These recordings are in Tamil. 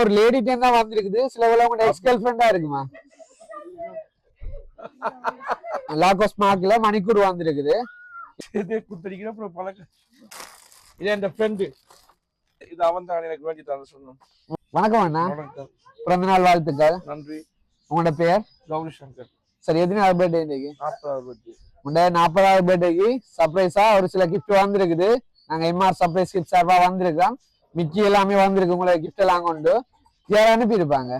ஒரு லேடி டைம் தான் வந்திருக்குது. சில வேளை உங்க எக்ஸ் கேர்ள் ஃப்ரெண்டா இருக்குமா? லாகோஸ் மார்க்ல மணிக்கூர் வந்திருக்குது. குத்தடிக்கிற அப்புறம் பழக்கம். இது என் ஃப்ரெண்டு. இது அவன் தான் எனக்கு வேண்டி தான் சொன்னோம். வணக்கம் அண்ணா. வணக்கம். பிறந்த நாள் வாழ்த்துக்கள். நன்றி. உங்களோட பேர்? கௌரி சங்கர். சரி, எத்தனாவது பர்த்டே இன்னைக்கு? 40வது பர்த்டே. உங்க 40வது பர்த்டேக்கு சர்ப்ரைஸா ஒரு சில கிஃப்ட் வந்திருக்குது. நாங்க எம்ஆர் சர்ப்ரைஸ் கிஃப்ட் சார்பா வந்திருக்கோம். மிக்கி எல்லாமே வந்திருக்கு. உங்களுக்கு கிஃப்ட் எல்லாம் கொண்டு யாரும் அனுப்பியிருப்பாங்க.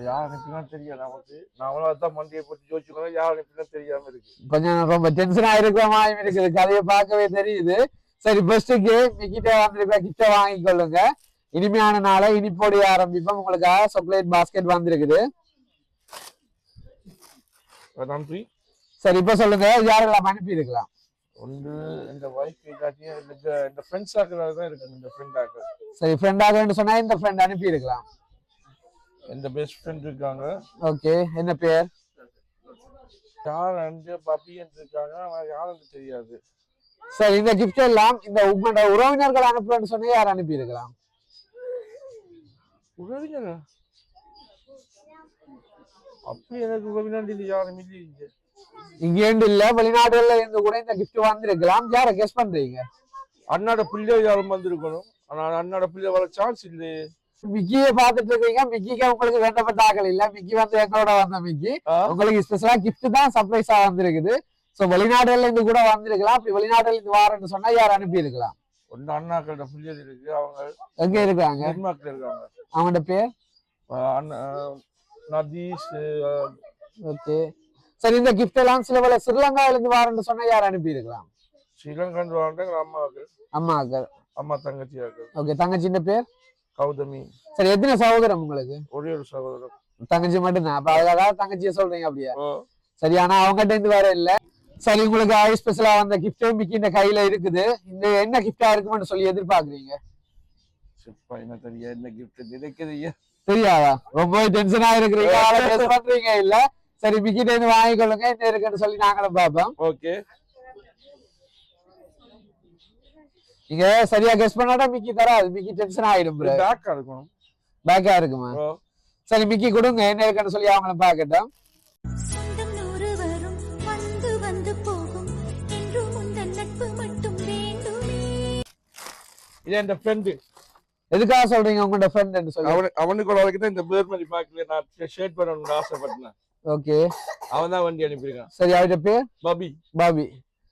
யார் அனுப்பினா தெரியாது நமக்கு. நான் தான் மண்டியை பத்தி யோசிச்சுக்கணும். யார் அனுப்பினா தெரியாம இருக்கு. கொஞ்சம் ரொம்ப டென்ஷனா இருக்கிற மாதிரி இருக்குது. கதையை பார்க்கவே தெரியுது. சரி, பெஸ்ட்டுக்கு மிக்கிட்ட வந்திருக்க கிஃப்ட வாங்கிக்கொள்ளுங்க. இனிமையான நாளை இனிப்போடி ஆரம்பிப்போம். உங்களுக்காக சாக்லேட் பாஸ்கெட் வந்திருக்குது. நன்றி. சரி, இப்ப சொல்லுங்க, யாரெல்லாம் அனுப்பி இருக்கலாம்? ஒன்று இந்த வைஃப் இல்லாட்டியும் இந்த ஃப்ரெண்ட்ஸ் ஆக்குறது தான் இருக்கு. இந்த ஃப்ரெண்ட் ஆக்கு. சரி, ஃப்ரெண்ட் ஆகுன்னு சொன்னா இந்த ஃப்ரெண்ட் அனுப்பி இருக்கலாம். இந்த பெஸ்ட் ஃப்ரெண்ட் இருக்காங்க. ஓகே, என்ன பேர்? யார் அண்டு பப்பி இருக்காங்க. யாருக்கு தெரியாது. சரி, இந்த கிஃப்ட் எல்லாம் இந்த உங்களோட உறவினர்கள் அனுப்புறேன்னு சொன்னா யார் அனுப்பி இருக்கலாம்? உறவினர் அப்படி எனக்கு உறவினர் யாரும் இல்லைங்க. இங்க இல்ல, வெளிநாடுகள்ல இருந்து கூட இந்த கிஃப்ட் வந்திருக்கலாம். யார கெஸ் பண்றீங்க? அண்ணாட பிள்ளை யாரும் வந்திருக்கணும். ஆனா அண்ணாட பிள்ளை வர சான்ஸ் இல்லையே. மிக்கியை பாத்துட்டு இருக்கீங்க. மிக்கிக்கு உங்களுக்கு வேண்டப்பட்ட ஆக்கள் இல்ல. மிக்கி வந்து எங்களோட வந்த மிக்கி உங்களுக்கு ஸ்பெஷலா கிஃப்ட் தான் சர்ப்ரைஸா வந்திருக்குது. சோ வெளிநாடுகள்ல இருந்து கூட வந்திருக்கலாம். அப்படி வெளிநாடுல இருந்து வாரன்னு சொன்னா யார் அனுப்பி இருக்கலாம்? ஒன்னு அண்ணாக்களோட பிள்ளை இருக்கு. அவங்க எங்க இருக்காங்க? டென்மார்க்ல இருக்காங்க. அவங்களோட பேர் நதீஷ். ஓகே. சரி, இந்த கிஃப்ட் எல்லாம் சில வேளை ஸ்ரீலங்காவில இருந்து வாரன்னு சொன்னா யார் அனுப்பி இருக்கலாம்? ஸ்ரீலங்கா அம்மாவுக்கு. அம்மா தங்கச்சியாக்கு. ஓகே, தங்கச்சின்ற பேர்? கௌதமி. சரி, எத்தனை சகோதரம் உங்களுக்கு? ஒரே ஒரு சகோதரம். தங்கச்சி மட்டும்தான். அப்ப அதாவது தங்கச்சிய சொல்றீங்க அப்படியா? சரி, ஆனா அவங்ககிட்ட இருந்து வேற இல்ல. சரி, உங்களுக்கு ஆய் ஸ்பெஷலா வந்த கிஃப்ட் மிக்கி இந்த கையில இருக்குது. இந்த என்ன கிஃப்டா இருக்கும்னு சொல்லி எதிர்பார்க்கறீங்க? என்ன தெரியாது. என்ன கிஃப்ட் நினைக்கிறீங்க? தெரியாதா? ரொம்ப டென்ஷனா இருக்கிறீங்க. கெஸ் பண்றீங்க இல்ல? சரி, மிக்கிட்ட இருந்து வாங்கிக்கொள்ளுங்க. என்ன இருக்குன்னு சொல்லி நாங்களும் பார்ப்போம். ஓகே. நீங்க சரியா கெஸ் பண்ணாட்டா மிக்கி தராது. மிக்கி டென்ஷன் ஆயிடும். பேக்கா இருக்கும். பேக்கா இருக்குமா? சரி, மிக்கி கொடுங்க. என்ன இருக்குன்னு சொல்லி அவங்களும் பார்க்கட்டும். இது என் ஃப்ரெண்ட். எதுக்காக சொல்றீங்க உங்களோட ஃப்ரெண்ட் சொல்லி? அவனுக்கு வரைக்கும் தான் இந்த பேர்மரி பேக்ல நான் ஷேர் பண்ணணும்னு ஆசைப்பட்டேன். ஓகே. அவன் தான் வண்டி அனுப்பியிருக்கான். சரி, அவருடைய பேர்? பாபி. பாபி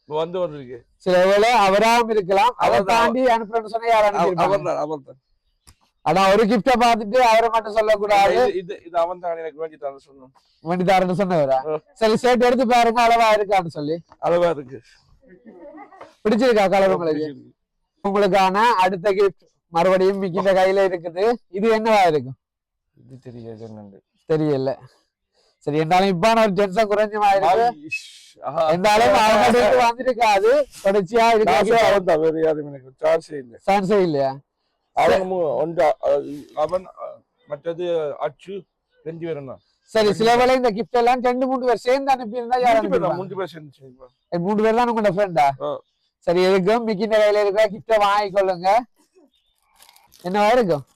வந்து ஒரு இருக்கு. சில வேளை அவராவும் இருக்கலாம். அதை தாண்டி அனுப்புறேன்னு சொன்னா யார் அனுப்பியிருப்பாங்க? அவன். ஆனா ஒரு கிஃப்ட பாத்துட்டு அவரை மட்டும் சொல்லக்கூடாது. இது அவன் தான் எனக்கு வேண்டி தர சொன்னான். வேண்டி தரேன்னு சொன்னவரா? சரி, சேர்த்து எடுத்து பாருங்க அளவா இருக்கான்னு சொல்லி. அளவா இருக்கு. பிடிச்சிருக்கா கலர் உங்களுக்கு? உங்களுக்கான அடுத்த கிஃப்ட் மறுபடியும் மிக்கிட்ட கையில இருக்குது. இது என்னவா இருக்கும்? இது தெரியாது. தெரியல. சரி, இருந்தாலும் இப்ப ஒரு டென்ஷன் குறைஞ்சமா இருக்கு. இருந்தாலும் அவங்க வந்துருக்காது. தொடர்ச்சியா இருக்கு. சான்ஸே இல்லையா? அவன் மற்றது அச்சு 2 பேரும் தான். சரி, சில வேளை இந்த கிஃப்ட் எல்லாம் 2-3 பேர் சேர்ந்து அனுப்பி இருந்தா யார் அனுப்பிடுவாங்க? 3 பேர் சேர்ந்து. 3 பேர் தான் உங்களோட ஃப்ரெண்டா? சரி, எதுக்கும் மிக்கிட்ட கையில இருக்கிற கிஃப்ட வாங்கிக்கொள்ளுங்க. என்னவா இருக்கும்?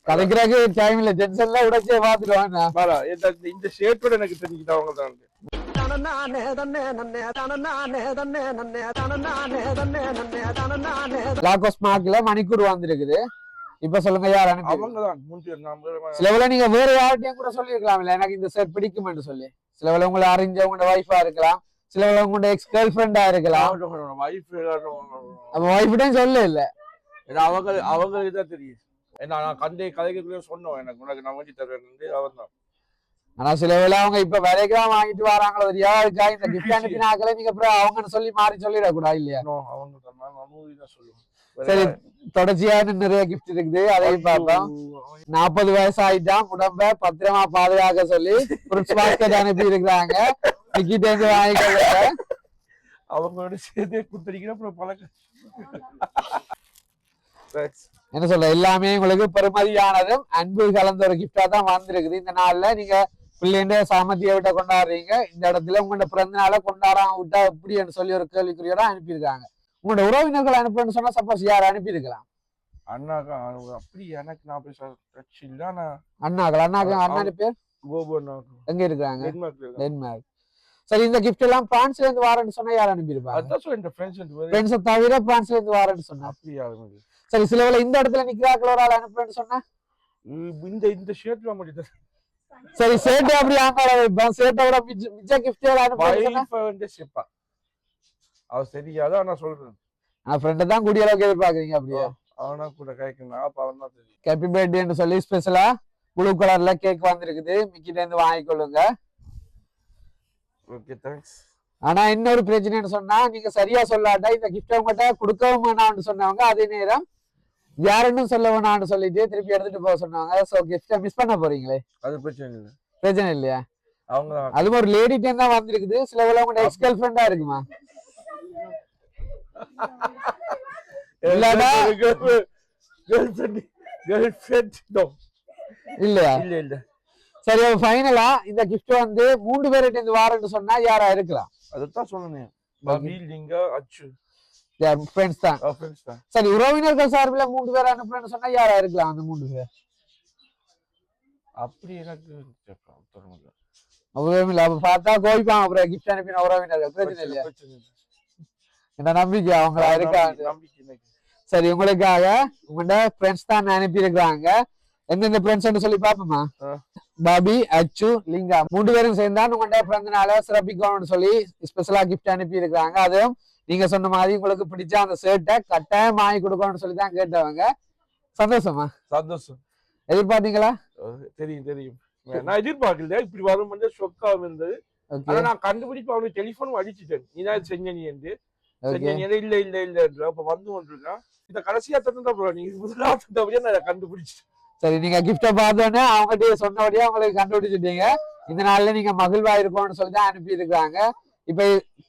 கலைக்கிறதுக்கு டைம் இல்ல. டென்ஷன்ல உடச்சே பாத்துருவாங்க. இந்த ஷேர்ட் எனக்கு தெரிஞ்சுக்கிட்டு அவங்க தான். லாகோஸ் மார்க்ல மணிக்கூர் வந்திருக்குது. இப்ப சொல்லுங்க, யார் அனுப்பி? அவங்கதான். சில வேளை நீங்க வேற யார்கிட்டயும் கூட சொல்லிருக்கலாம் இல்ல, எனக்கு இந்த செட் பிடிக்கும் சொல்லி. சில வேளை உங்களை அறிஞ்ச உங்களோட வைஃபா இருக்கலாம். சில வேளை உங்களோட எக்ஸ் கேர்ள் ஃப்ரெண்டா இருக்கலாம். அப்ப வைஃப்டையும் சொல்ல இல்ல. அவங்களுக்கு தான் தெரியும். நான் கதைக்குள்ளே சொன்னோம். எனக்கு உனக்கு நான் வாங்கி தருவேன். அவன் தான். ஆனா சில வேளை அவங்க இப்ப விலைக்கெல்லாம் வாங்கிட்டு வராங்களோ தெரியாதுக்கா. இந்த கிஃப்ட் அனுப்பினாக்களே நீங்க அப்புறம் அவங்கன்னு சொல்லி மாறி சொல்லிடக்கூடாது இல்லையா? சரி, தொடர்ச்சியான நிறைய கிஃப்ட் இருக்குது. அதையும் பார்ப்போம். 40 வயசு ஆயிட்டான். உடம்ப பத்திரமா பாதுகாக்க சொல்லி ஃப்ரூட்ஸ் பாஸ்கெட் அனுப்பி இருக்கிறாங்க. டிக்கெட் வந்து வாங்கிக்கொள்ளுங்க. அவங்களோட சேர்த்தே குத்தடிக்கிற அப்புறம் பழக்கம். என்ன சொல்ற, எல்லாமே உங்களுக்கு பெருமதியானதும் அன்பு கலந்த ஒரு கிஃப்டா தான் வந்திருக்குது. இந்த நாள்ல நீங்க பிள்ளைண்ட சாமத்திய விட்ட கொண்டாடுறீங்க. இந்த இடத்துல உங்களோட பிறந்த நாளை கொண்டாடாம விட்டா எப்படின்னு சொல்லி ஒரு கேள்விக்குறியோட அனுப்பியிருக்காங்க. உங்களோட உறவினர்கள் அனுப்புறேன்னு சொன்னா சப்போஸ் யார் அனுப்பியிருக்கலாம்? அண்ணாக்கா அப்படி எனக்கு நான் பேச கட்சி இல்ல ஆனா அண்ணாக்கு பேர் கோபு அண்ணாக்கு எங்க இருக்காங்க டென்மார்க்ல இருக்காங்க. டென்மார்க். சரி, இந்த கிஃப்ட் எல்லாம் பிரான்ஸ்ல இருந்து வாரேன்னு சொன்னா யார் அனுப்பியிருப்பாங்க? அதான் சொல்ல இந்த ஃப்ரெண்ட்ஸ் ஃப்ரெண்ட்ஸை தவிர பிரான்ஸ்ல இருந்து வாரேன்னு சொன்னா. அப்படி யாரும் இல்லை. சரி, சில வேளை இந்த இடத்துல நிக்கிறாக்கள் ஒரு ஆள் அனுப்புறேன்னு சொன்னா. இந்த ஷர்ட்ல மட்டும் சரி, சேட்டை அப்படி ஆங்கால வைப்பான். சேட்டோட மிச்ச கிஃப்ட் அனுப்புறேன்னு செப்பா அவ சரியாதான் நான் சொல்றேன். நான் ஃப்ரெண்டை தான் கூடிய அளவுக்கு எதிர்பார்க்குறீங்க அப்படியே. அவனா கூட கேட்கணும் அப்ப அவன் தான் தெரியும். ஹாப்பி பர்த்டேன்னு சொல்லி ஸ்பெஷலா ப்ளூ கலர்ல கேக் வந்திருக்குது. மிக்கிட்ட இருந்து வாங்கிக்கொள்ளுங்க. Okay thanks. ஆனா இன்னொரு பிரச்சனைன்னு சொன்னா, நீங்க சரியா சொல்லாட்டா இந்த கிஃப்ட் அவங்ககிட்ட கொடுக்கவும் வேணாம்னு சொன்னவங்க அதே நேரம் யாருன்னு சொல்ல வேணாம்னு சொல்லிட்டு திருப்பி எடுத்துட்டு போக சொன்னாங்க. சோ கிஃப்ட மிஸ் பண்ண போறீங்களே. அது பிரச்சனை இல்லை. பிரச்சனை இல்லையா? அவங்க அது ஒரு லேடி டைம் தான் வந்திருக்குது. சில உலக எக்ஸ் கேர்ள் ஃப்ரெண்டா இருக்குமா? இல்லடா இல்லையா? இல்ல இல்ல. சரி, ஃபைனலா இந்த கிஃப்ட் வந்து 3 பேர்கிட்ட இருந்து வாரேன்னு சொன்னா யாரா இருக்கலாம்? அதத்தான் சொன்னேன். பபி லிங்கா அச்சு ஃப்ரெண்ட்ஸ் தான். ஃப்ரெண்ட்ஸ் தான். சரி, உறவினர்கள் சார்பில் 3 பேர் அனுப்புறேன்னு சொன்னா யாரா இருக்கலாம் அந்த 3 பேர்? அப்படி எனக்கு தெரியல. உறவினர் அப்ப பார்த்தா கோயிப்பாங்க. அப்புறம் கிஃப்ட் அனுப்பின உறவினர்கள் பிரச்சனை இல்லையா? என்ன நம்பிக்கை அவங்களா இருக்காங்க. சரி, உங்களுக்காக உங்களோட ஃப்ரெண்ட்ஸ் தான் அனுப்பி இருக்காங்க. எந்தெந்த ஃப்ரெண்ட்ஸ் சொல்லி பாப்போமா? பாபி, அச்சு, லிங்கா 3 பேரும் சேர்ந்தா உங்கள்கிட்ட பிறந்த நாளை சிறப்பிக்கணும்னு சொல்லி ஸ்பெஷலா கிஃப்ட் அனுப்பி இருக்காங்க. அதுவும் நீங்க சொன்ன மாதிரி உங்களுக்கு பிடிச்ச அந்த ஷர்ட்டை கட்டாயம் வாங்கி கொடுக்கணும்னு சொல்லி தான் கேட்டவங்க. சந்தோஷமா? சந்தோஷம். எதிர்பார்த்தீங்களா? தெரியும் தெரியும். நான் எதிர்பார்க்கல இப்படி வரும் ஷொக்காக இருந்தது. ஆனா நான் கண்டுபிடிப்பு அவனுக்கு டெலிபோன் அடிச்சுட்டேன். நீ தான் செஞ்ச நீ என்று இல்ல இல்ல இல்ல அப்ப வந்து கொண்டிருக்கான். இந்த கடைசியா தந்தா போறோம். நீங்க முதலாவது தந்தபடியா நான் கண்டுபிடிச்சேன். சரி, நீங்க கிஃப்ட பார்த்தோன்னே அவங்ககிட்ட சொன்னபடியா உங்களுக்கு கண்டுபிடிச்சிட்டீங்க. இந்த நாள்ல நீங்க மகிழ்வா இருக்கும்னு சொல்லி தான் அனுப்பி இருக்காங்க. இப்ப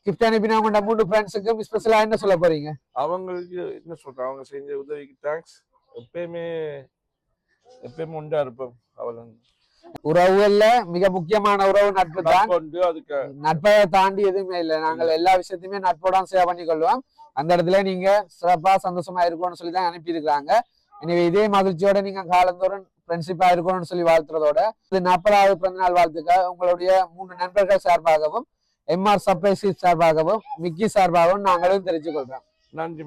கிஃப்ட் அனுப்பினவங்க 3 ஃப்ரெண்ட்ஸுக்கு ஸ்பெஷலா என்ன சொல்ல போறீங்க? அவங்களுக்கு என்ன சொல்றேன், அவங்க செஞ்ச உதவிக்கு தேங்க்ஸ். எப்பயுமே உண்டா இருப்போம். அவள் உறவுகள்ல மிக முக்கியமான உறவு நட்பு தான். அதுக்கு நட்பை தாண்டி எதுவுமே இல்லை. நாங்கள் எல்லா விஷயத்தையுமே நட்போட சேவ் பண்ணி கொள்வோம். அந்த இடத்துல நீங்க சிறப்பா சந்தோஷமா இருக்கும்னு சொல்லி தான் அனுப்பி இருக்காங்க. எனவே இதே மகிழ்ச்சியோட நீங்க காலந்தோறும் ஃப்ரெண்ட்ஷிப்பா இருக்கணும்னு சொல்லி வாழ்த்துறதோட 40வது பிறந்தநாள் வாழ்த்துக்கள் உங்களுடைய 3 நண்பர்கள் சார்பாகவும் எம்ஆர் சர்ப்ரைஸ் சார்பாகவும் மிக்கி சார்பாகவும் நாங்களும் தெரிவித்துக் கொள்றோம். நன்றி.